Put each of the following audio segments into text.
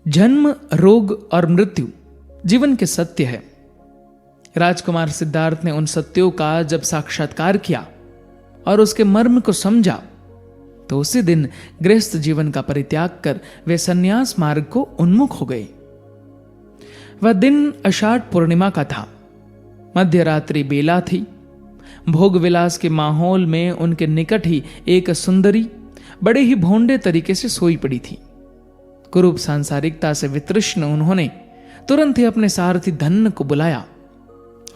जन्म, रोग और मृत्यु जीवन के सत्य है। राजकुमार सिद्धार्थ ने उन सत्यों का जब साक्षात्कार किया और उसके मर्म को समझा तो उसी दिन गृहस्थ जीवन का परित्याग कर वे सन्यास मार्ग को उन्मुख हो गए। वह दिन आषाढ़ पूर्णिमा का था। मध्य रात्रि बेला थी। भोग विलास के माहौल में उनके निकट ही एक सुंदरी बड़े ही भोंडे तरीके से सोई पड़ी थी। कुरूप सांसारिकता से वितृष्ण उन्होंने तुरंत ही अपने सारथी धन्य को बुलाया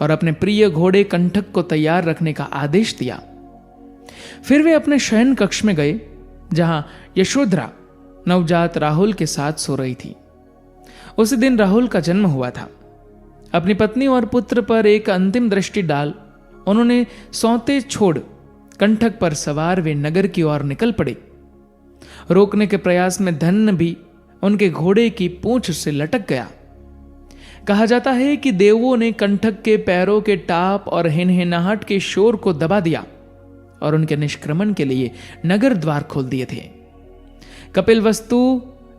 और अपने प्रिय घोड़े कंठक को तैयार रखने का आदेश दिया। फिर वे अपने शयन कक्ष में गए जहां यशोधरा नवजात राहुल के साथ सो रही थी। उसी दिन राहुल का जन्म हुआ था। अपनी पत्नी और पुत्र पर एक अंतिम दृष्टि डाल उन्होंने सौते छोड़ कंठक पर सवार वे नगर की ओर निकल पड़े। रोकने के प्रयास में धन्य भी उनके घोड़े की पूंछ से लटक गया। कहा जाता है कि देवों ने कंठक के पैरों के टाप और हिनहिनाहट के शोर को दबा दिया और उनके निष्क्रमण के लिए नगर द्वार खोल दिए थे। कपिलवस्तु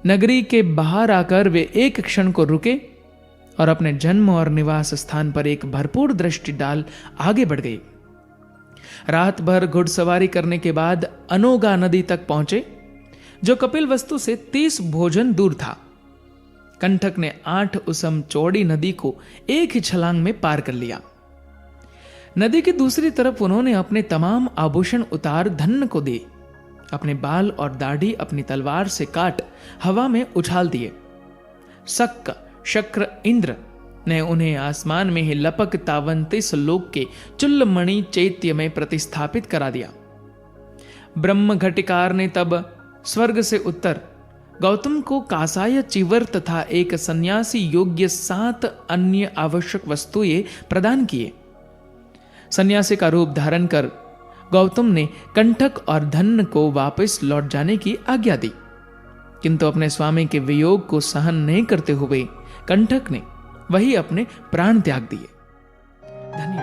नगरी के बाहर आकर वे एक क्षण को रुके और अपने जन्म और निवास स्थान पर एक भरपूर दृष्टि डाल आगे बढ़ गए। रात भर घुड़सवारी करने के बाद अनोगा नदी तक पहुंचे जो कपिलवस्तु से 30 भोजन दूर था। कंठक ने 8 उसम चौड़ी नदी को एक ही छलांग में पार कर लिया। नदी की दूसरी तरफ उन्होंने अपने तमाम आभूषण उतार धन्य को दिए। अपने बाल और दाढ़ी अपनी तलवार से काट हवा में उछाल दिए। सक्क, शक्र, इंद्र ने उन्हें आसमान में ही लपक तावंतिस लोक के चुल्लमणि चैत्य में प्रतिस्थापित करा दिया। ब्रह्म घटिकार ने तब स्वर्ग से उत्तर गौतम को कासाय चिवर तथा एक सन्यासी योग्य 7 अन्य आवश्यक वस्तुएं प्रदान किए। सन्यासी का रूप धारण कर गौतम ने कंठक और धन्य को वापस लौट जाने की आज्ञा दी, किंतु अपने स्वामी के वियोग को सहन नहीं करते हुए कंठक ने वही अपने प्राण त्याग दिए। धन्यवाद।